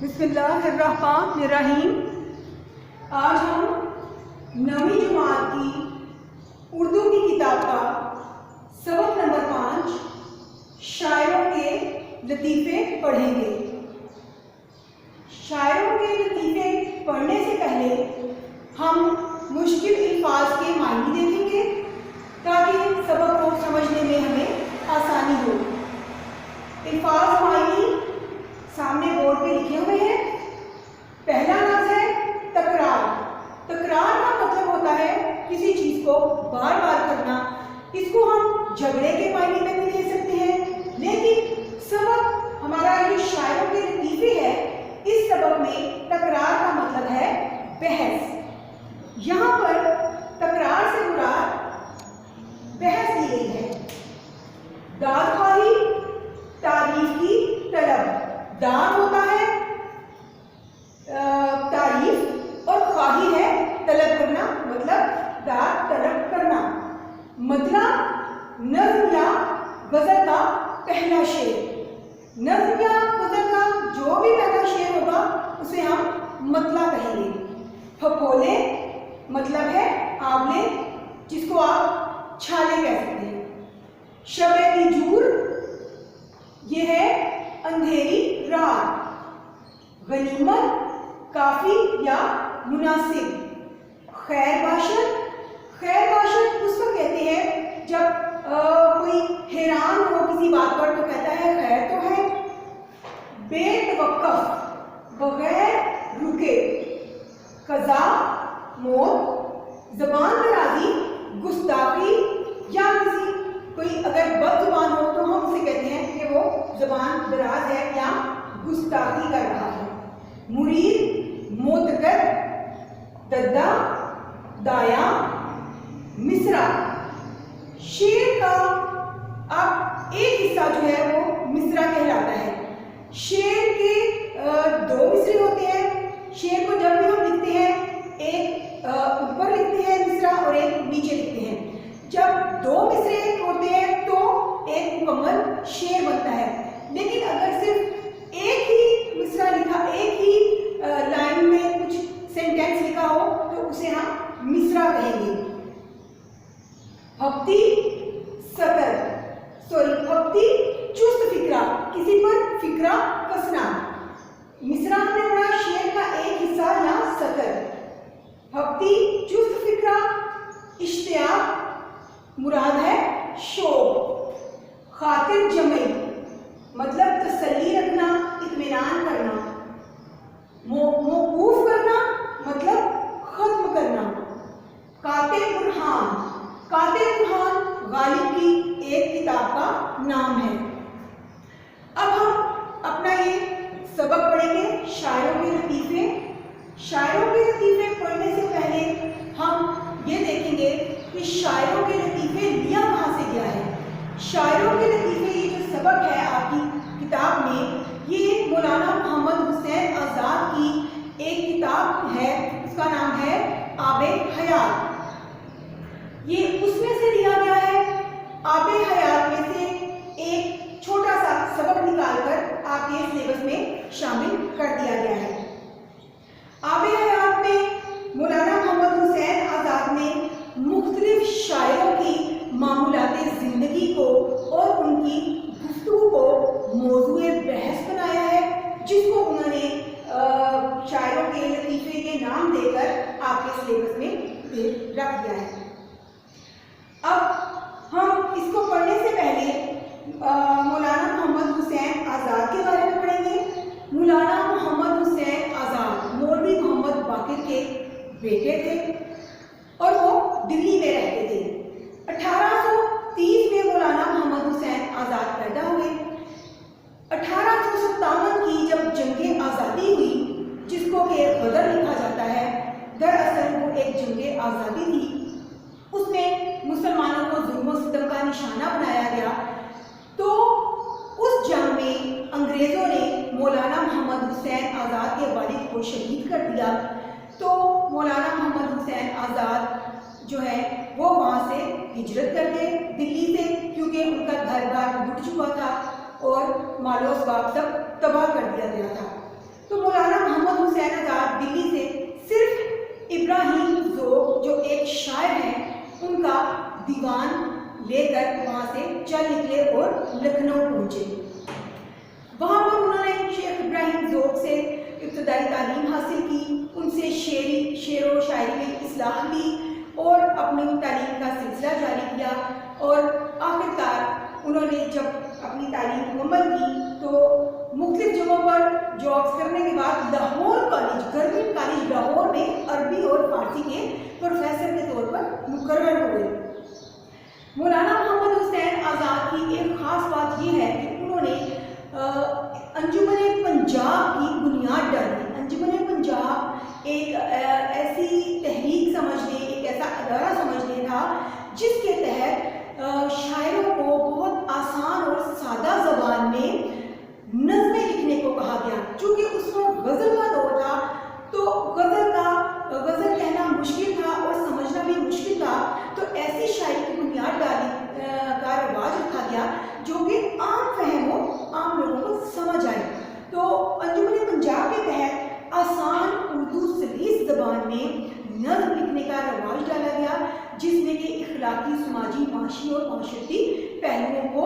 بسم اللہ الرحمن الرحیم۔ آج ہم 9ویں جماعت کی اردو کی کتاب کا سبق نمبر 5 شاعروں کے لطیفے پڑھیں گے۔ شاعروں کے لطیفے پڑھنے سے پہلے ہم مشکل الفاظ کے معنی دیکھیں گے تاکہ سبق کو سمجھنے میں ہمیں آسانی ہو۔ الفاظ معنی سامنے بورڈ پہ لکھے ہوئے ہیں۔ پہلا لفظ ہے تکرار۔ تکرار کا مطلب ہوتا ہے کسی چیز کو بار بار کرنا۔ اس کو ہم جھگڑے کے معنی میں بھی لے سکتے ہیں، لیکن سبق ہمارا یہ شاعروں کے لطیفے ہے، اس سبق میں تکرار کا مطلب ہے بحث۔ یہاں پر تکرار سے مراد بحث لی گئی ہے۔ داد خواہی، تعریف کی طلب۔ داد ہوتا ہے تعریف اور خواہی ہے طلب کرنا، مطلب داد طلب کرنا۔ مطلب نظم یا غزل کا پہلا شعر۔ نظم یا غزل کا جو بھی پہلا شعر ہوگا اسے ہم مطلع کہیں گے۔ پھپھولے مطلب ہے آنولے، جس کو آپ چھالے کہہ سکتے ہیں۔ شب دیجور یہ ہے اندھیری رات۔ غنیمت کافی یا مناسب۔ خیر باشد، خیر باشد اس کو کہتے ہیں جب کوئی حیران ہو کسی بات پر تو کہتا ہے خیر تو ہے۔ بے توقف، بغیر رکے۔ قضا موت۔ زبان درازی، گستاخی یا کوئی اگر بد زبان ہو تو ہم اسے کہتے ہیں کہ وہ زبان دراز ہے یا گستاخی کر رہا ہے۔ مرید، موتقد، ددا، دایا۔ مصرع، شعر کا اب ایک حصہ جو ہے وہ مصرع کہلاتا ہے۔ شعر کے دو مصرے ہوتے ہیں۔ شعر کو جب بھی ہم لکھتے ہیں ایک اوپر لکھتے ہیں مصرع اور ایک نیچے لکھتے ہیں۔ جب دو مصرے ہوتے ہیں تو ایک مکمل شعر بنتا ہے، لیکن اگر صرف ایک ہی مصرع لکھا، ایک ہی لائن میں کچھ سینٹینس لکھا ہو تو اسے ہم مصرع کہیں گے۔ ہفتی ہفتی چست فکرہ، کسی پر فکرہ کسنا۔ مصرع ہم نے پڑھا شعر کا ایک حصہ یا سطر۔ ہفتی چست فکرہ، اشتیاق مراد ہے شوق۔ خاطر جمعی مطلب تسلی رکھنا، اطمینان کرنا۔ موقوف کرنا مطلب ختم کرنا۔ کاتب برہان، کاتب برہان غالب کی ایک کتاب کا نام ہے۔ اب ہم اپنا یہ سبق پڑھیں گے شاعروں کے لطیفے۔ شاعروں کے لطیفے پڑھنے سے پہلے ہم یہ دیکھیں گے کہ شاعروں کے لطیفے لیا کہاں سے گیا ہے۔ شاعروں کے لطیفے یہ جو سبق ہے آپ کی کتاب میں، یہ مولانا محمد حسین آزاد کی ایک کتاب ہے، اس کا نام ہے آب حیات۔ یہ اس میں سے لیا گیا ہے۔ آب حیات میں سے ایک چھوٹا سا سبق نکال کر آپ کے سلیبس میں شامل کر دیا گیا ہے۔ آب حیات میں مولانا محمد حسین آزاد نے مختلف شاعروں کی معمولات زندگی کو اور ان کی گفتگو کو موضوع بحث بنایا ہے، جس کو انہوں نے شاعروں کے لطیفے کے نام دے کر آپ کے سلیبس میں رکھ دیا ہے۔ اب ہم اس کو پڑھنے سے پہلے مولانا محمد حسین آزاد کے بارے میں پڑھیں گے۔ مولانا محمد حسین آزاد مولوی محمد باقر کے بیٹے تھے اور وہ دلی میں رہتے تھے۔ 1830 میں مولانا محمد حسین آزاد پیدا ہوئے۔ 1857 کی جب جنگ آزادی ہوئی، جس کو کہ غدر لکھا جاتا ہے، دراصل وہ ایک جنگ آزادی تھی، اس میں مسلمانوں کو ظلم و ستم کا نشانہ بنایا گیا، تو اس جنگ میں انگریزوں نے مولانا محمد حسین آزاد کے والد کو شہید کر دیا۔ تو مولانا محمد حسین آزاد جو ہے وہ وہاں سے ہجرت کر گئے دلی سے، کیونکہ ان کا گھر بار لٹ چکا تھا اور مال و اسباب سب تباہ کر دیا گیا تھا۔ تو ابتدائی تعلیم حاصل کی، ان سے شعر و شاعری میں اصلاح لی اور اپنی تعلیم کا سلسلہ جاری کیا، اور آخرکار انہوں نے جب اپنی تعلیم مکمل کی تو مختلف جگہوں پر جابس کرنے کے بعد Lahore college, government college Lahore میں عربی اور فارسی کے پروفیسر کے طور پر مقرر ہوئے۔ مولانا محمد حسین آزاد کی ایک خاص بات یہ ہے کہ انہوں نے انجمن پنجاب کی بنیاد ڈالی۔ انجمن پنجاب ایک ایسی تحریک سمجھ لیں، ایک ایسا ادارہ سمجھ لیں تھا جس کے تحت شاعروں کو بہت آسان اور سادہ زبان میں نظمیں لکھنے کو کہا گیا۔ چونکہ اس وقت غزل کا دور تھا تو غزل کہنا مشکل تھا اور سمجھنا بھی مشکل تھا، تو ایسی شاعری کی بنیاد کا رواج رکھا گیا جو کہ عام فہم ہو، عام لوگوں کو سمجھ آئے۔ تو انجمن پنجاب کے تحت آسان اردو سلیس زبان میں نظم لکھنے کا رواج ڈالا گیا، جس میں کہ اخلاقی، سماجی، معاشی اور معاشرتی پہلوؤں کو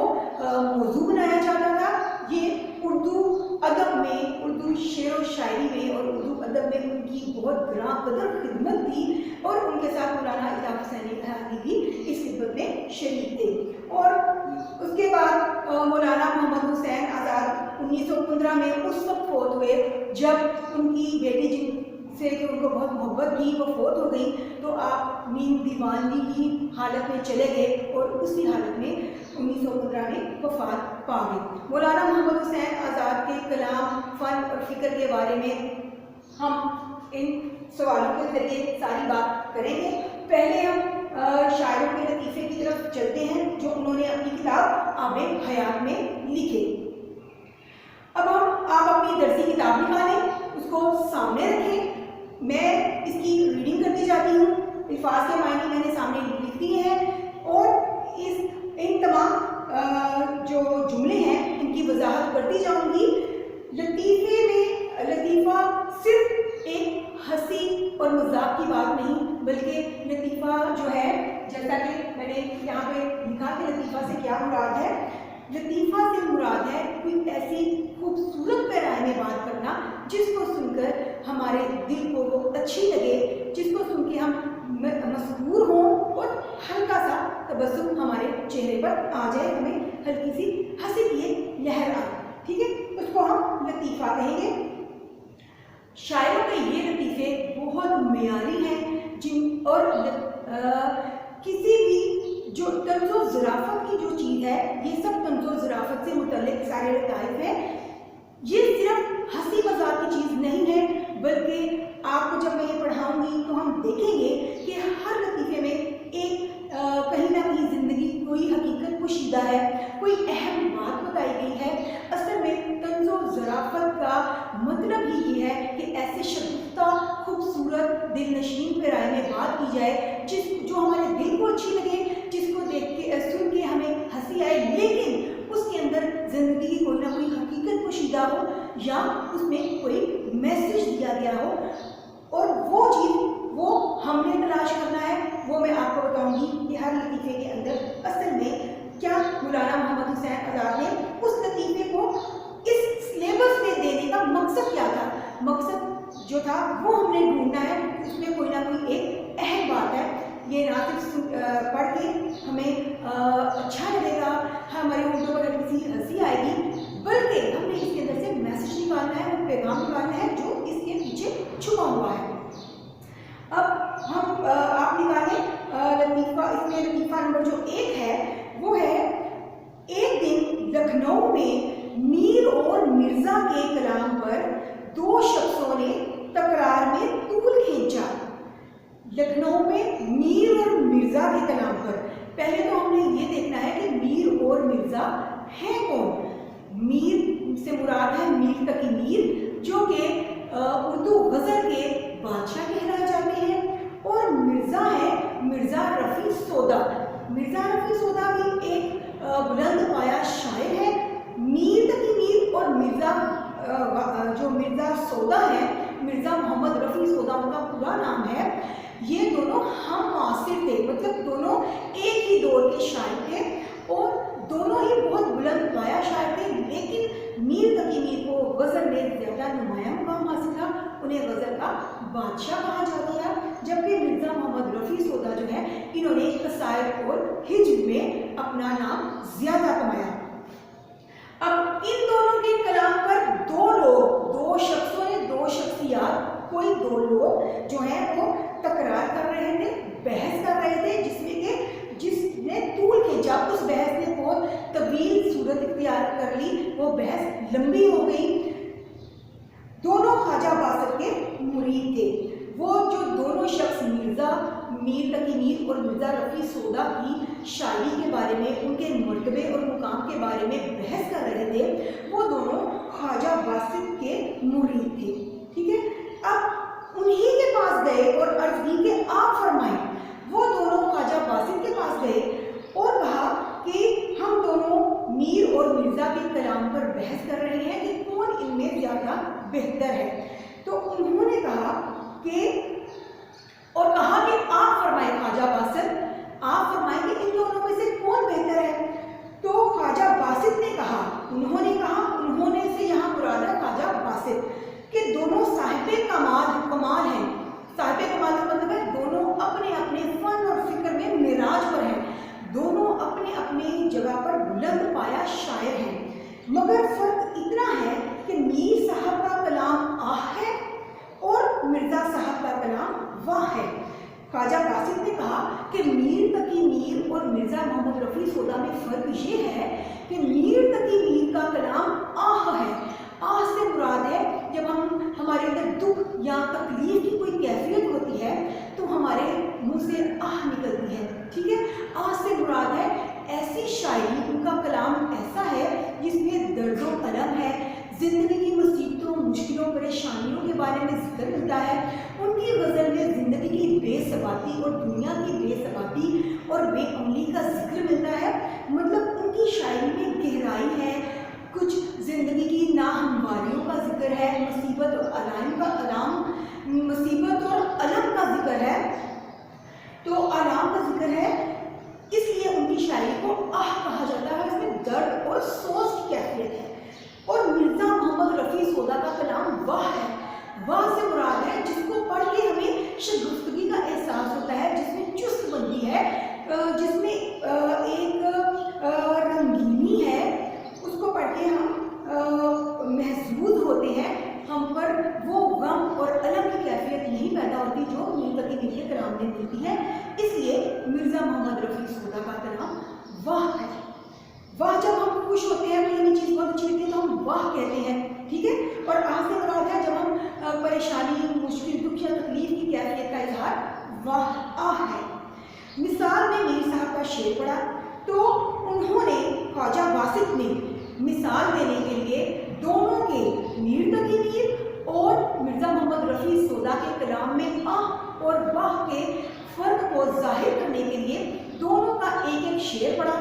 موضوع بنایا جاتا تھا۔ یہ اردو ادب میں، اردو شعر و شاعری میں اور اردو ادب میں ان کی بہت گراں قدر خدمت تھی، اور ان کے ساتھ مولانا الطاف حسین الہادی بھی اس خدمت میں شریک تھے۔ اور اس کے بعد مولانا محمد حسین آزاد 1915 میں اس وقت فوت ہوئے جب ان کی بیٹی جن سے کہ ان کو بہت محبت تھی وہ فوت ہو گئی، تو آپ نیم دیوانگی کی حالت میں چلے گئے اور اسی حالت میں 1915 میں وفات پا گئے۔ مولانا محمد حسین آزاد کے کلام، فن اور فکر کے بارے میں ہم ان سوالوں کے ذریعے ساری بات کریں گے۔ پہلے ہم شاعروں کے لطیفے کی طرف چلتے ہیں جو انہوں نے اپنی کتاب آب حیات میں لکھے۔ اب آپ اپنی درسی کتاب نکالیں، اس کو سامنے رکھیں، میں اس کی ریڈنگ کرتی جاتی ہوں، الفاظ کے معنی میں نے سامنے لکھ دیے ہیں، اور ان تمام جو جملے ہیں ان کی وضاحت کرتی جاؤں گی۔ لطیفے میں لطیفہ صرف ایک ہنسی اور مذاق کی بات نہیں، بلکہ لطیفہ جو ہے، جیسا کہ میں نے یہاں پہ لکھا کہ لطیفہ سے کیا مراد ہے، لطیفہ سے مراد ہے کوئی ایسی خوبصورت پیرائے میں بات کرنا جس کو سن کر ہمارے دل کو وہ اچھی لگے، جس کو سن کے ہم مسرور ہوں اور ہلکا سا تبسم ہمارے چہرے پر آ جائے، ہمیں ہلکی سی ہنسی کی ایک لہر آئے، ٹھیک ہے، اس کو ہم لطیفہ کہیں گے۔ شاعروں کے یہ لطیفے بہت معیاری ہیں، اور کسی بھی جو طنز و ظرافت کی جو چیز ہے، یہ سب طنز و ظرافت سے متعلق سارے لطائف ہیں۔ یہ صرف ہنسی مذاق کی چیز نہیں ہے، بلکہ آپ کو جب میں یہ پڑھاؤں گی تو ہم دیکھیں گے کہ ہر لطیفے میں ایک کہیں نہ کہیں زندگی کوئی حقیقت پوشیدہ ہے، کوئی اہم بات بتائی گئی ہے۔ اصل میں طنز و ظرافت کا مطلب ہی یہ ہے کہ ایسے شگفتہ، خوبصورت، دل نشین پیرائے میں بات کی جائے جو ہمارے دل کو اچھی لگے، جس کو دیکھ کے سن کے ہمیں ہنسی آئے، لیکن اس کے اندر زندگی کی کوئی نہ کوئی حقیقت پوشیدہ ہو یا اس میں کوئی میسج دیا گیا ہو، اور وہ چیز وہ ہم نے تلاش کرنا ہے۔ وہ میں آپ کو بتاؤں گی کہ ہر لطیفے کے اندر اصل میں کیا مولانا محمد حسین آزاد نے اس لطیفے کو اس سلیبس میں دینے کا مقصد کیا تھا۔ مقصد جو تھا وہ ہم نے ڈھونڈنا ہے، اس میں کوئی نہ کوئی ایک اہم بات ہے۔ یہ نہ صرف پڑھ کے ہمیں اچھا لگے گا، ہمارے ہونٹوں پر کسی ہنسی آئے گی، بلکہ ہم نے اس کے اندر سے میسج نکالنا ہے، وہ پیغام نکالنا ہے جو اس کے پیچھے چھپا ہوا ہے۔ اب آپ نکالیں لطیفہ، اس میں لطیفہ نمبر جو 1 ہے وہ ہے، ایک دن لکھنؤ میں میر اور مرزا کے کلام پر 2 شخصوں نے تکرار میں طول کھینچا۔ لکھنؤ میں میر اور مرزا کے کلام پر پہلے تو ہم نے یہ دیکھنا ہے کہ میر اور مرزا ہیں کون۔ میر سے مراد ہے میر تقی میر، جو کہ اردو غزل کے بادشاہ کہلائے جاتے ہیں، اور مرزا ہے مرزا رفیع سودا۔ مرزا رفیع سودا بھی ایک بلند پایا شاعر ہے۔ میر تقی میر اور جو مرزا سودا ہے، مرزا محمد رفیع سودا ان کا پورا نام ہے، یہ دونوں ہم معاصر تھے، مطلب دونوں ایک ہی دور کے شاعر تھے اور دونوں ہی بہت بلند پایا شاعر تھے، لیکن میر تقی میر کو غزل میں زیادہ نمایاں مقام حاصل تھا उन्हें गज़ल का बादशाह कहा जाता था। जबकि मिर्ज़ा मोहम्मद रफ़ी सोदा जो है, इन्होंने क़साइद और हिज्र में अपना नाम ज़्यादा कमाया। अब इन दोनों के कलाम पर दो शख्सियात, कोई दो लोग जो हैं वो तकरार कर रहे थे, बहस कर रहे थे, जिसने तूल खींचा। उस बहस ने बहुत तवील सूरत इख्तियार कर ली, वो बहस लंबी हो गई। दोनों ख्वाजा बासित के मुरीद थे। वो जो दोनों शख्स मीर तकी मीर और मिर्ज़ा रफ़ी सोदा की शायरी के बारे में, उनके मर्तबे और मुकाम के बारे में बहस कर रहे थे, वो दोनों ख्वाजा बासित के मुरीद थे। ठीक है, अब उन्हीं के पास गए और अर्ज़ की कि आप फरमाएं। वो दोनों ख्वाजा बासित के पास गए और कहा कि हम दोनों मीर और मिर्ज़ा के कलाम पर बहस कर रहे हैं कि कौन इनमें ज़्यादा बेहतर है। तो उन्होंने कहा कि आप फरमाएं ख्वाजा बासित, आप फरमाएं कि इन दोनों में से कौन बेहतर है। तो ख्वाजा बासित ने कहा, उन्होंने से यहाँ मुराद है ख्वाजा बासित, कि दोनों साहिबे कमाल हैं। साहिबे कमाल का मतलब है दोनों अपने अपने फन और फिक्र में मिराज पर हैं, दोनों अपने अपनी जगह पर बुलंद पाया शायर हैं। मगर फर्क इतना है कि मीर साहब का कलाम आह है और मिर्ज़ा साहब का कलाम वाह है। ख्वाजा बासित ने कहा कि मीर तकी मीर और मिर्ज़ा मोहम्मद रफ़ी सोदा में फ़र्क ये है कि मीर तकी मीर का कलाम आह है। आह से मुराद है जब हमारे अंदर दुख या तकलीफ की कोई कैफियत होती है तो हमारे मुंह से आह निकलती है। ठीक है, आह से मुराद है ऐसी शायरी, उनका कलाम ऐसा है जिसमें दर्द व अलम है, ज़िंदगी की मुसीबतों, मुश्किलों, परेशानियों के बारे में जिक्र मिलता है। उनकी गज़ल में ज़िंदगी की बेसबाती और दुनिया की बेसबाती और बेअमली का जिक्र मिलता है। मतलब उनकी शायरी में गहराई है, कुछ ज़िंदगी की नाहमवारियों का जिक्र है, मुसीबत और अलम का जिक्र है, तो आराम का जिक्र है, इसलिए उनकी शायरी को आह कहा जाता है। इसमें दर्द और सोच की कैफियत है। और मिर्ज़ा मोहम्मद रफ़ी सोदा का कलाम वाह है। वाह से मुराद है जिसको पढ़ के हमें शगुफ्तगी का एहसास होता है, जिसमें चुस्त बनती है, जिसमें एक रंगीनी है, उसको पढ़ के हम महसूस होते हैं, हम पर वो गम और अलम की कैफियत नहीं पैदा होती जो मीर तकी मीर के कलाम में मिलती है। इसलिए मिर्ज़ा मोहम्मद रफ़ी सोदा का कलाम वाह है। वाह, जब हम खुश होते हैं, कोई हमें चीज़ बहुत अच्छी लगती है तो हम वाह कहते हैं। ठीक है, और आह से मुराद है जब हम परेशानी, मुश्किल, दुख या तकलीफ की कैफियत का इजहार वाह आह है। मिसाल में मीर साहब का शेर पढ़ा तो उन्होंने, ख्वाजा बासित ने मिसाल देने के लिए दोनों के, मीर तकी मीर और मिर्ज़ा मोहम्मद रफ़ी सोदा के कलाम में आह और वाह के फ़र्क को जाहिर करने के लिए दोनों का एक एक शेर पढ़ा।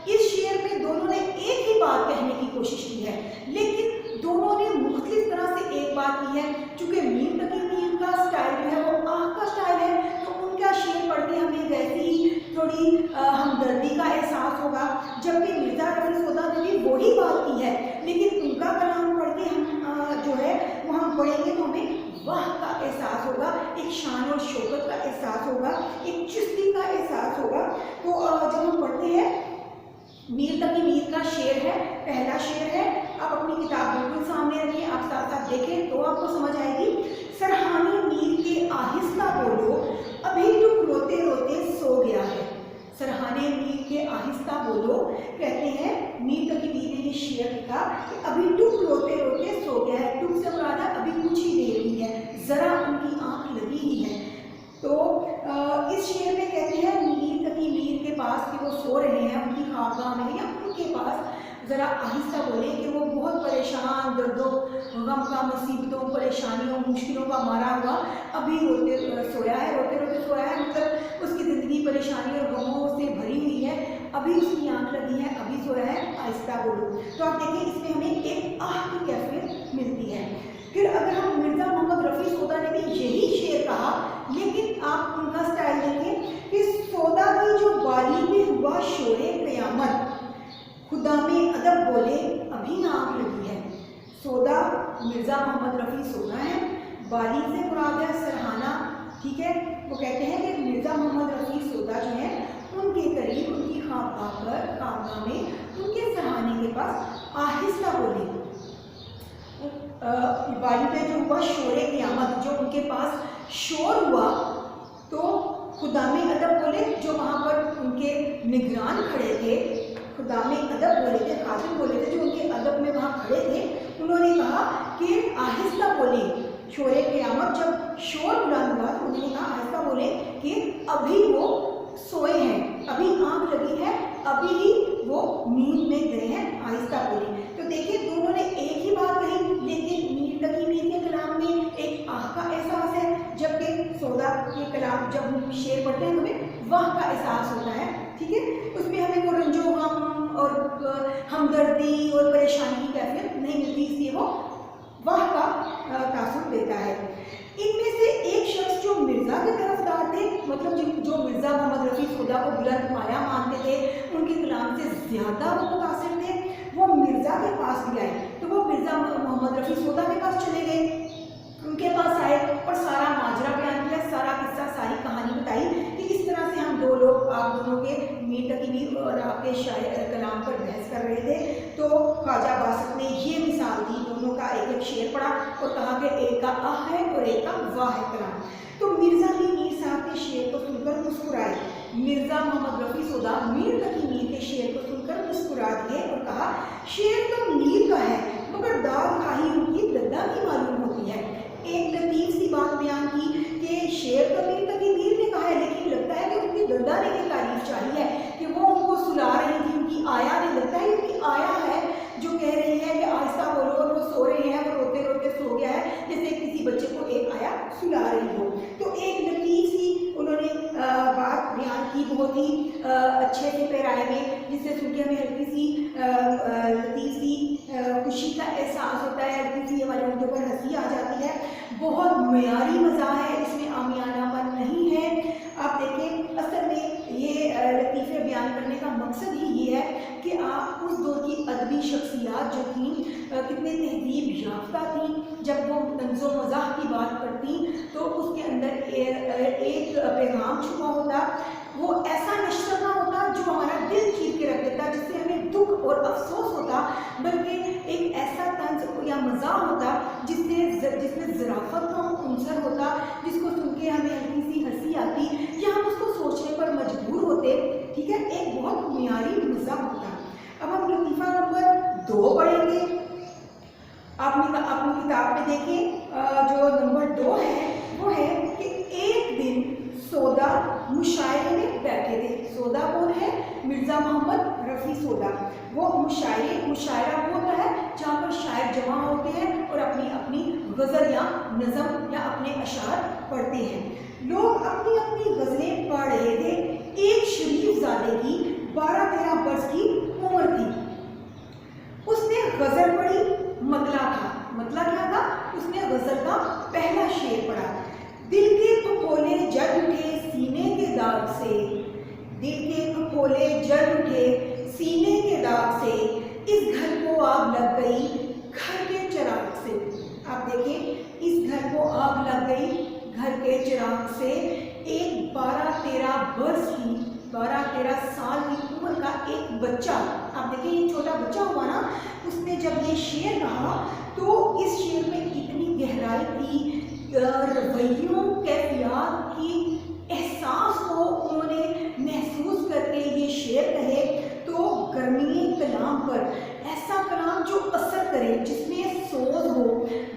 इस शेर में दोनों ने एक ही बात कहने की कोशिश की है, लेकिन दोनों ने मुख्तलिफ तरह से एक बात की है। चूँकि मीर तकी मीर का स्टाइल जो है वो आह का स्टाइल है, तो उनका शेर पढ़ के हमें वैसे ही थोड़ी हमदर्दी का एहसास होगा। जबकि मिर्ज़ा रफ़ी सोदा ने भी वही बात की है, लेकिन उनका कलाम पढ़ के हम जो है वो हम पढ़ेंगे तो हमें वाह का एहसास होगा, एक शान और शौकत का एहसास होगा, एक चुस्ती का एहसास होगा। तो जब हम पढ़ते हैं, मीर तकी मीर का शेर है, पहला शेर है, आप अपनी किताब बिल्कुल सामने रखिए, आप साथ साथ देखें तो आपको समझ आएगी। सरहानी मीर के आहिस्ता बोलो, अभी टुक रोते रोते सो गया है। सरहाने मीर के आहिस्ता बोलो, कहते हैं मीर तकी मीर ने ये शेर लिखा कि अभी टुक रोते रोते सो गया है। टुक से मुराद है अभी कुछ ही देर हुई है, ज़रा उनकी आँख लगी ही है। तो इस शेर में कहते हैं मीर तकी मीर के पास कि वो सो रहे हैं, उनकी ख्वाबगाह में या उनके पास ज़रा आहिस्ता बोले कि वो बहुत परेशान, दर्दों गम का, मुसीबतों, परेशानियों, मुश्किलों का मारा हुआ अभी रोते सोया है, रोते रोते सोया है, मतलब उसकी ज़िंदगी परेशानी और गमों से भरी हुई है, अभी उसकी आँख लगी है, अभी सोया है, आहिस्ता बोलो। तो आप देखिए इसमें हमें एक आह की कैफियत मिलती है। फिर अगर हम मिर्ज़ा मोहम्मद रफ़ी सोदा ने भी यही शेर कहा, लेकिन आप उनका स्टाइल देखें कि सोदा की जो बारी में हुआ शोरे क़यामत, खुदा में अदब बोले अभी आँख लगी है। सोदा मिर्ज़ा मोहम्मद रफ़ी सोदा है, बाली से मुराद है सराहना, ठीक है। वो कहते हैं कि मिर्ज़ा मोहम्मद रफ़ी सौदा जो है उनके करीब उनकी खामगाह में उनके सराहने के पास आहिस्ता बोले। बाली पे जो हुआ शोरे क़यामत, जो उनके पास शोर हुआ तो खुदाम अदब बोले, जो वहाँ पर उनके निगरान खड़े थे, खुदाम अदब बोले थे, खातिम बोले थे, जो उनके अदब में वहाँ खड़े थे, उन्होंने कहा कि आहिस्ता बोले। शोरे क़यामत जब शोर बुलंद हुआ तो उन्होंने कहा आहिस्ता बोले कि अभी वो सोए हैं, अभी आँख लगी है, अभी ही वो नींद में गए हैं, आहिस्ता बोले। तो देखिए दोनों ने एक ही बात कही, लेकिन मीर तकी मीर के कलाम में एक आह का एहसास है, जबकि सौदा के कलाम जब हम शेर पढ़ते हैं हमें वाह का एहसास होता है, ठीक है। उसमें हमें वो रंजो गम और हमदर्दी और परेशानी की कैफियत नहीं मिलती, इसलिए वो वाह का तासुर देता है। इनमें से एक शख्स जो मिर्ज़ा के तरफदार थे, मतलब जो मिर्ज़ा मोहम्मद रफ़ी सौदा को बुलंद पाया मानते थे, उनके कलाम से ज़्यादा वो मुतासिर थे, वो मिर्ज़ा के पास भी आए। तो वो मिर्ज़ा मोहम्मद रफ़ी सौदा के पास चले गए, उनके पास आए और सारा माजरा बयान किया, सारा किस्सा, सारी कहानी बताई कि इस तरह से हम दो लोग, आप दोनों के मीर तकी मीर और आपके शायर कलाम पर बहस कर रहे थे। तो ख्वाजा बासत ने ये मिसाल दी, दोनों का एक एक शेर पढ़ा और कहा कि एक का आह है और एक का वाह है कलाम। तो मिर्ज़ा भी मीर साहब के शेर को सुनकर मुस्कुराए। मिर्ज़ा मोहम्मद रफ़ी सौदा मीर तकी मीर के शेर को सुनकर मुस्कुरा दिए और कहा शेर तो मीर का है, मगर दाद खाही उनकी दद्दा की मालूम होती है। एक लतीफ़ सी बात बयान की कि शेर तो मीर तकी मीर ने कहा है, लेकिन लगता है कि उनकी दद्दा ने ये तारीफ चाही है कि वो उनको सुला रही थी, उनकी आया ने, लगता है उनकी आया है जो कह रही है कि आहिस्ता बोलो, और वो सो रहे हैं, वो रोते रोते सो गया है, जैसे किसी बच्चे को एक आया सुला रही हो। तो एक लतीफ़ सी उन्होंने बात बयान की, बहुत ही अच्छे से पैराए में, जिससे सुन के हमें हल्की सी लतीफ़ सी खुशी का एहसास होता है, हल्की सी हमारे मुंह पर हंसी आ जाती है। बहुत मयारी मज़ा है, इसमें आमियानापन नहीं है। आप देखें असल में ये लतीफ़े बयान करने का मकसद ही ये है कि आप उस दौर की अदबी शख्सियात जो थी कितने तहजीब याफ्ता थी, जब वो तंज़ो मज़ाह की बात करती तो उसके अंदर एक पैगाम छुपा होता, वो ऐसा नश्र ना होता जो हमारा दिल चीर के रख देता, जिससे हमें दुख और अफसोस होता, बल्कि एक ऐसा तंज या मज़ा होता जिसमें ज़राफ़त का अंसर होता, जिसको सुन के हमें हल्की सी हंसी आती या हम उसको सोचने पर मजबूर होते, ठीक है। एक बहुत मियारी मज़ा होता। अब हम लतीफ़ा नंबर 2 पढ़ेंगे। अपनी किताब में देखें जो नंबर 2 है वो है कि एक दिन सौदा मुशायरे में बैठे थे। सौदा कौन है? मिर्ज़ा मोहम्मद रफ़ी सौदा। वो मुशायरा वो होता है जहाँ पर शायर जमा होते हैं और अपनी अपनी गज़ल या नज़म या अपने अशार पढ़ते हैं। लोग अपनी अपनी गज़लें पढ़ रहे थे। एक शरीफ ज़ादे की 12-13 वर्ष की उम्र थी। उसने गज़ल पढ़ी, मतला था। मतला क्या था? उसने गज़ल का पहला शेर पढ़ा। दिल के फफोले जल उठे सीने के दाग से, दिल के फफोले जल उठे सीने के दाग से, इस घर को आग लग गई घर के चिराग से। आप देखें, इस घर को आग लग गई घर के चिराग से। एक 12-13 वर्ष की 12-13 साल की उम्र का एक बच्चा, आप देखिए ये छोटा बच्चा हुआ ना, उसने जब ये शेर कहा तो इस शेर में इतनी गहराई थी, रवैयों कैफियत की एहसास को उन्होंने महसूस करके ये शेर कहे। तो गर्मी कलाम पर, ऐसा कलाम जो असर करे, जिसमें सोज हो,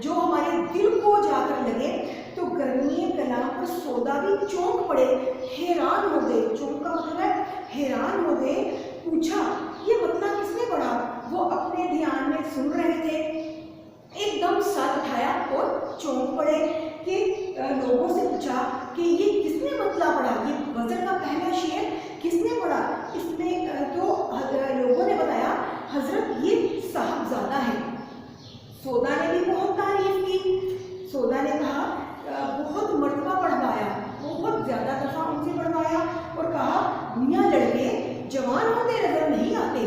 जो हमारे दिल को जाकर लगे, तो गर्मी कलाम पर सौदा भी चौंक पड़े, हैरान हो गए। चौंक का मतलब है हैरान हो गए। पूछा ये मतलब किसने पढ़ा? वो अपने ध्यान में सुन रहे थे, एकदम सर उठाया और चौंक पड़े कि लोगों से पूछा कि ये किसने मतलब पढ़ा, ये गज़ल का पहला शेर किसने पढ़ा? इसमें तो लोगों ने बताया हजरत ये साहबजादा है। सौदा ने भी बहुत तारीफ की। सौदा ने कहा बहुत मरतबा पढ़वाया, बहुत ज़्यादा दफ़ा उनसे पढ़वाया और कहा मियाँ लड़के जवान होते नजर नहीं आते।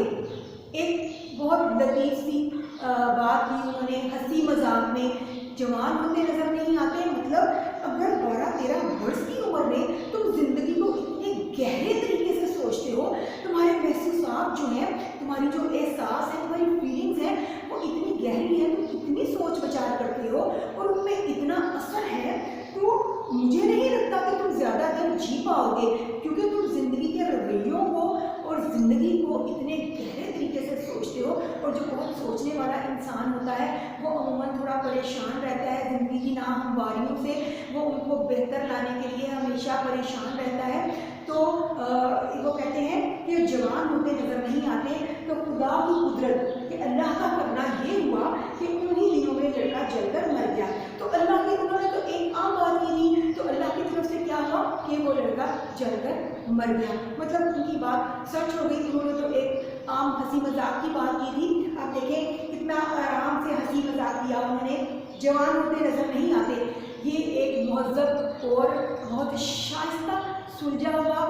एक बहुत लतीफ़ सी बात की उन्होंने हंसी मजाक में। जवान होते नजर नहीं आते, मतलब अगर 12-13 वर्ष की उम्र में तुम जिंदगी को इतने गहरे तरीके से सोचते हो, तुम्हारे महसूसात जो हैं, तुम्हारी जो एहसास है, तुम्हारी फीलिंग्स हैं, वो इतनी गहरी है, तुम इतनी सोच विचार करते हो और उनमें इतना असर है, तो मुझे नहीं लगता कि तुम ज़्यादा दिन जी पाओगे, क्योंकि तुम जिंदगी के रवैयों को और ज़िंदगी को इतने गहरे तरीके से सोचते हो। और जो बहुत सोचने वाला इंसान होता है वो अमूमन थोड़ा परेशान रहता है ज़िंदगी की नाहमवारियों से, वो उनको बेहतर लाने के लिए हमेशा परेशान रहता है। तो वो कहते हैं कि जवान होते नज़र नहीं आते, तो खुदा की कुदरत कि अल्लाह का करना ये हुआ कि उन्हीं दिनों में लड़का जलकर मर गया। तो अल्लाह की उन्होंने तो एक आम बात की थी, तो अल्लाह की तरफ से क्या हुआ कि वो लड़का जलकर मर गया, मतलब उनकी बात सच हो गई। उन्होंने तो एक आम हंसी मजाक की बात की थी, आप देखें कितना आराम से हंसी मजाक किया उन्होंने, जवान होते नज़र नहीं आते। ये एक महज़्ज़ब और बहुत शाइस्ता सुलझा हुआ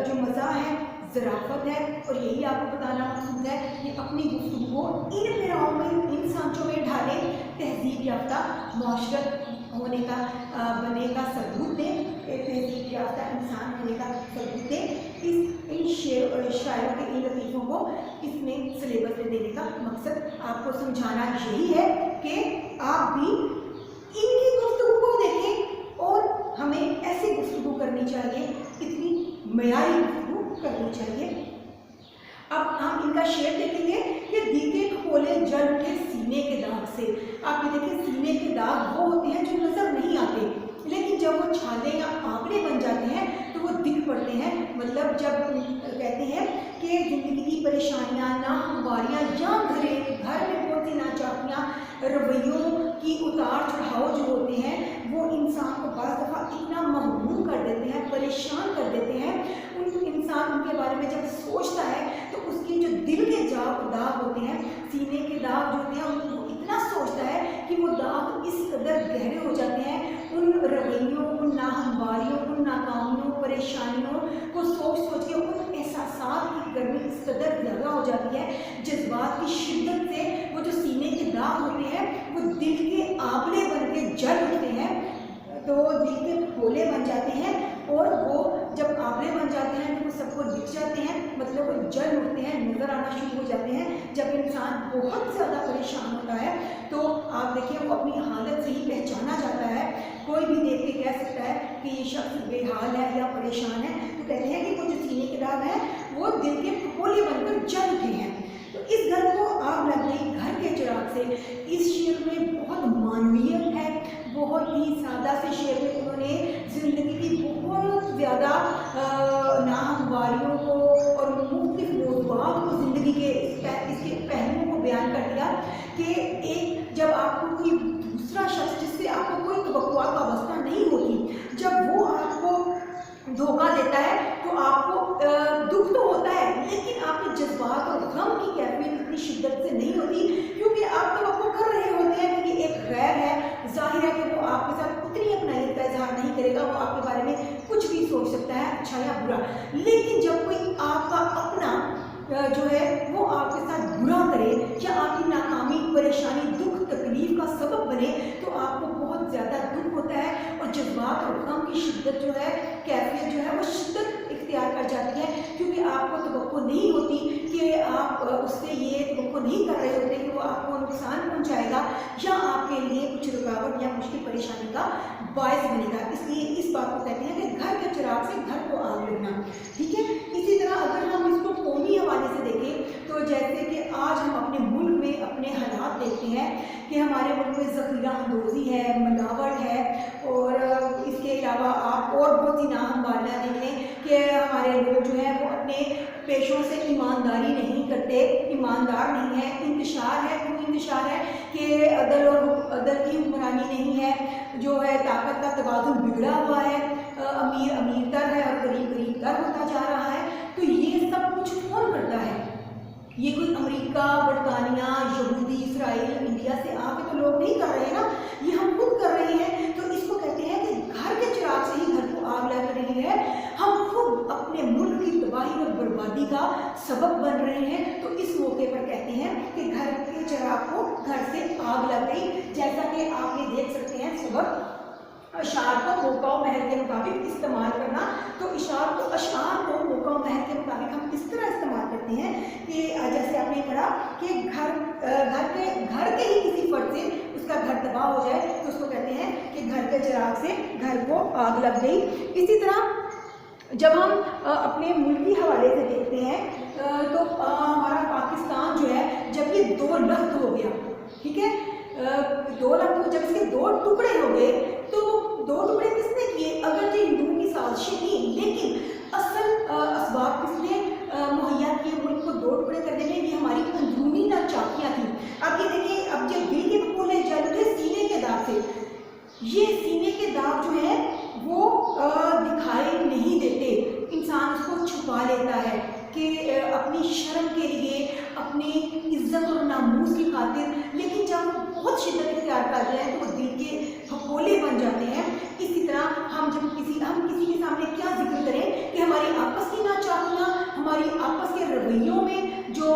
जो मज़ा है, ज़राफ़त है, और यही आपको बताना मकसूद है कि अपनी गुफ्तगू को इन पैराओं में, इन सांचों में ढालें, तहजीब याफ्ता माशरत होने का बनने का सबूत दें, तहजीब याफ्ता इंसान होने का सबूत दें। इन शायरों के इन लतीफ़ों को इसमें सिलेबस में देने का मकसद आपको समझाना यही है कि आप भी इनकी गुफ्तगू को देखें और हमें ऐसी गुफ्तगू करनी चाहिए, इतनी मयारी गुफ्तगू करनी चाहिए। अब हम इनका शेर देखेंगे कि दिल के खपोले जल उठे सीने के दाग से। आप ये देखिए, सीने के दाग वो होते हैं जो नजर नहीं आते, लेकिन जब वो छाले या आंकड़े बन जाते हैं तो वो दिख पड़ते हैं। मतलब जब कहते हैं कि जिंदगी की परेशानियां, नाहमवारियां या घर में बहुत सी नाचाकियाँ, रवैयों की उतार चढ़ाव जो होते हैं वो इंसान को बाज़ दफ़ा इतना महमूम कर देते हैं, परेशान कर देते हैं। इंसान उनके बारे में जब सोचता है तो उसके जो दिल के दाग होते हैं, सीने के दाग जो होते हैं, उनको इतना सोचता है कि वो दाग इस कदर गहरे हो जाते हैं, उन रवैयों, उन नाहमवारियों, उन नाकामियों, परेशानियों को सोच सोच के उन एहसासात की गर्मी इस कदर ज़्यादा हो जाती है, जज्बात की शिद्दत से वो जो सीने के दाग होते हैं वो दिल के आंवले बन के जल उठते हैं, तो दिल के फपोले बन जाते हैं, और वो जब आंवले बन जाते हैं तो वो सबको दिख जाते हैं, मतलब वो जल उठते हैं, नज़र आना शुरू हो जाते हैं। जब इंसान बहुत ज़्यादा परेशान होता है तो आप देखिए वो अपनी हालत से ही पहचाना जाता है। कोई भी देख के कह सकता है कि ये शख्स बेहाल है या परेशान है, तो कहते हैं कि वो जो सीने के दाग हैं वो दिल के फपोले बनकर जल उठे हैं। तो इस घर को आग लग गई घर के चिराग से। इस शेर में बहुत मानवीयत है, बहुत ही सादा से शेर में उन्होंने ज़िंदगी की बहुत ज़्यादा नाहमवारियों को और मुख्तलिफ मौज़ूआत को, ज़िंदगी के इसके पहलुओं को बयान कर दिया कि एक जब आपको कोई दूसरा शख्स जिससे आपको कोई तवक्कुआत वाबस्ता नहीं होती, जब वो आपको धोखा देता है तो आपको दुख तो होता है, लेकिन आपके जज्बात और गम की कैफियत इतनी शिद्दत से नहीं होती, क्योंकि आप तवक्को कर रहे होते हैं कि एक गैर है, जाहिर है कि वो आपके साथ उतनी अपनाइयत का इजहार नहीं करेगा, वो आपके बारे में कुछ भी सोच सकता है, अच्छा या बुरा। लेकिन जब कोई आपका अपना जो है वो आपके साथ बुरा करे या आपकी नाकामी, परेशानी, दुख, तकलीफ का सबब बने, तो आपको बहुत ज़्यादा दुख होता है और जज्बात और गम की शिद्दत जो है, कैफियत जो है वो शिद्दत इख्तियार कर जाती है, क्योंकि आपको तवक्को नहीं होती कि आप उससे ये तवक्को नहीं कर रहे होते कि वो आपको नुकसान पहुंचाएगा या आपके लिए कुछ रुकावट या मुश्किल परेशानी का बायस बनेगा। इसलिए इस बात को कहते हैं कि घर के चिराग से घर को आग लगना। ठीक है, इसी तरह अगर हम इसको कौमी हवाले से देखें तो जैसे कि आज हम अपने मुल्क में अपने हालात देखते हैं कि हमारे मुल्क में ज़ख़ीरा अंदोज़ी है, मिलावट है, और इसके अलावा आप और बहुत सी नाहमवारियाँ देख लें कि हमारे लोग जो हैं वो अपने पेशों से ईमानदारी नहीं करते, ईमानदार नहीं है। इंतशार है, क्यों इंतशार है कि अदल की हुक्मरानी नहीं है, जो है ताकत का तवाज़ुन बिगड़ा हुआ है, अमीर अमीरतर है और गरीब गरीबतर होता जा रहा है। तो ये सब कुछ कौन करता है? ये कोई अमेरिका, बरतानिया, यहूदी, इसराइल, इंडिया से आके तो लोग नहीं कर रहे ना, ये हम खुद कर रहे हैं। तो इसको कहते हैं कि घर के चिराग से ही घर को आग लग रही है, हम खुद अपने मुल्क की तबाही और बर्बादी का सबब बन रहे हैं। तो इस मौके पर कहते हैं कि घर के चिराग को घर से आग लग गई। जैसा कि आपने वक्त अशार को मौका व महल के मुताबिक इस्तेमाल करना। तो अशार को मौका व महल के मुताबिक हम इस तरह इस्तेमाल करते हैं कि जैसे आपने पढ़ा कि घर के ही किसी फर्द से उसका घर तबाह हो जाए तो उसको कहते हैं कि घर के चिराग से घर को आग लग गई। इसी तरह जब हम अपने मुल्की हवाले से देखते हैं तो हमारा पाकिस्तान जो है जब ये 2 लख्त हो गया, ठीक है, 2 लख्त जब इसके 2 टुकड़े हो गए तो 2 टुकड़े किसने किए? अगर जो हिंदुओं की साजिशें थी, लेकिन असल असबाब किसने मुहैया किए मुल्क को 2 टुकड़े करने में? ये हमारी अंदरूनी नाचाकियाँ थी। अब ये देखिए, अब जब दिल के फकोले जल उठे सीने के दाग से, ये सीने के दाग जो है वो दिखाई नहीं देते, इंसान उसको छुपा लेता है कि अपनी शर्म के लिए, अपनी इज्जत और नामूस की खातिर। लेकिन जब बहुत शिद्दत इख्तियार कर रहे हैं तो वो दिल के फकोले बन जाते हैं। इसी तरह हम किसी के सामने क्या जिक्र करें कि हमारी आपस की नाचाकियाँ, हमारी आपस के रवैयों में जो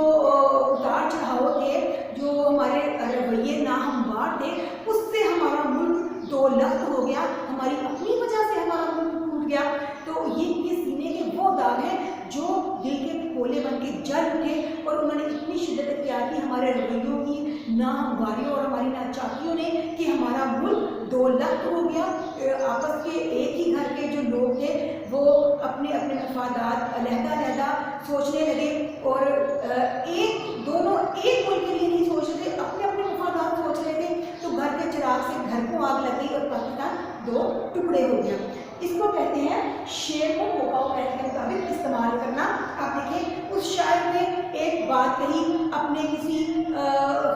उतार चढ़ाव थे, जो हमारे रवैये नाहमवार थे, उससे हमारा मुल्क 2 लख्त हो गया, हमारी अपनी वजह से हमारा मुल्क टूट गया। तो ये सीने के वो दाग हैं जो दिल के कोले बन के जल उठे और उन्होंने इतनी शिद्दत इख्तियार की हमारे रवैयों की, नाहमवारियों और हमारी नाचाकियों ने कि हमारा मुल्क 2 लख्त हो गया। आपस के एक ही घर के जो लोग थे वो अपने अपने मफादात अलहदा सोचने लगे और दोनों एक मुल्क के लिए नहीं सोच रहे थे, अपने अपने मफादात सोच रहे थे। तो घर के चिराग से घर को आग लग गई और पाकिस्तान 2 टुकड़े हो गया। इसको कहते हैं शेर को मौका व महल के मुताबिक इस्तेमाल करना। आप देखिए, उस शायर ने एक बात कही अपने किसी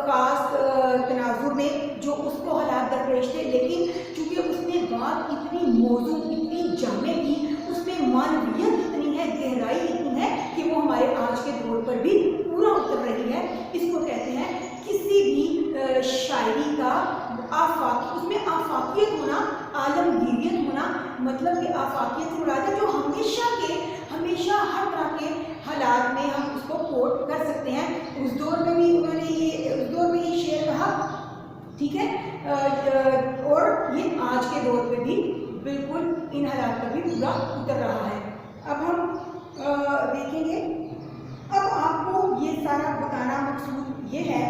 खास तनाजुर में जो उसको हालात दरपेश थे, लेकिन चूँकि उसने बात इतनी मौजू, इतनी जामे की, उसमें मानवीयत इतनी है, गहराई इतनी है कि वो हमारे आज के दौर पर भी पूरा उतर रही है। इसको कहते हैं किसी भी शायरी का उसमें आफाकियत होना, आलमगीरियत होना। मतलब कि आफाकियत से मुराद है जो हमेशा हर तरह के हालात में हम उसको कोट कर सकते हैं। उस दौर में ये शेर कहा, ठीक है, और ये आज के दौर पे भी बिल्कुल इन हालात पर भी पूरा उतर रहा है। अब हम देखेंगे, अब आपको ये सारा बताना मकसूद ये है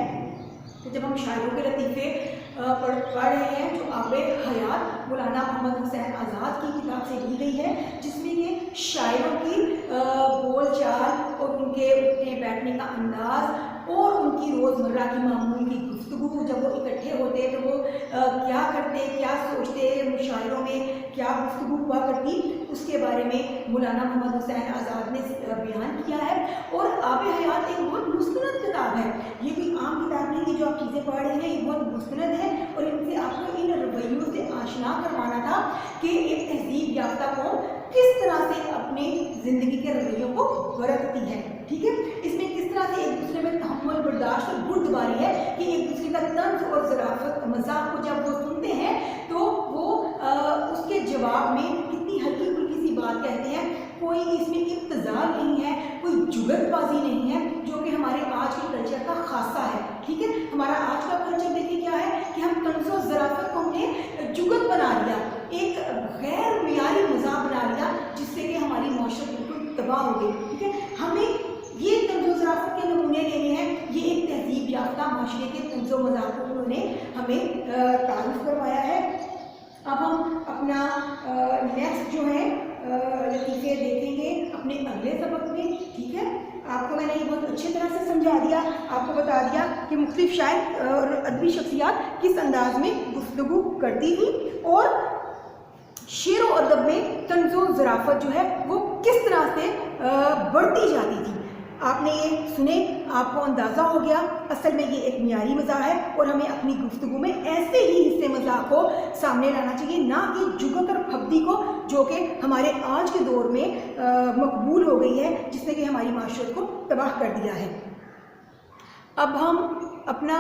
कि जब हम शायरों के लतीफ़े पढ़ रहे हैं जो आबे हयात मौलाना मोहम्मद हुसैन आज़ाद की किताब से ली गई है, जिसमें ये शायरों की बोल चाल और उनके उठने बैठने का अंदाज़ और उनकी रोज़मर्रा की मामूल की गुफ्तगू, जब वो इकट्ठे होते तो वो क्या करते, क्या सोचते, मुशायरों में क्या गुफ्तगू हुआ करती, उसके बारे में मौलाना मोहम्मद हुसैन आज़ाद ने बयान किया है। और आबे हयात एक बहुत मुस्तनद किताब है, ये कोई आम किताब नहीं कि जो आप चीज़ें पढ़ रहे हैं, ये बहुत मुस्तनद है। और इनसे आपको इन रवैयों से आशना करवाना था कि एक तहजीब याफ्ता कौम किस तरह से अपने ज़िंदगी के रवैयों को बरतती है, ठीक है। इसमें किस तरह से एक दूसरे में तहम्मुल, बर्दाश्त और बुर्दबारी है कि एक दूसरे का तंज और ज़राफ़त, मज़ाक को जब वो सुनते हैं तो वो उसके जवाब में कितनी हल्की फुल्की सी बात कहते हैं। कोई इसमें इब्तिज़ाल नहीं है, कोई जुगतबाजी नहीं है, जो कि हमारे आज के कल्चर का खासा है, ठीक है। हमारा आज का कल्चर देखिए क्या है कि हम तंज़ और ज़राफ़त को हमने जुगत बना लिया, एक गैर मियारी मज़ाक बना लिया, जिससे कि हमारी मौशरत बिल्कुल तबाह हो गई, ठीक है। हमें ये तंज़ और ज़राफ़त के नमूने लेने हैं, ये एक तहजीब याफ्ता माशरे के तंज़ और मज़ाक को उन्होंने हमें तारुफ़ करवाया है। अब हम अपना नेक्स्ट जो है लतीफ़े देखेंगे अपने अगले सबक में, ठीक है। आपको मैंने ये बहुत अच्छी तरह से समझा दिया, आपको बता दिया कि मुख्तलिफ शायर और अदबी शख्सियात किस अंदाज में गुफ्तगू करती थी और शेर व अदब में तंज़ व ज़राफ़त जो है वो किस तरह से बढ़ती जाती थी। आपने ये सुने, आपको अंदाज़ा हो गया असल में ये एक मियारी मज़ाक है और हमें अपनी गुफ्तगू में ऐसे ही हिस्से मज़ाक को सामने लाना चाहिए, ना कि जुगत और फब्दी को, जो कि हमारे आज के दौर में मकबूल हो गई है, जिसने कि हमारी माशरत को तबाह कर दिया है। अब हम अपना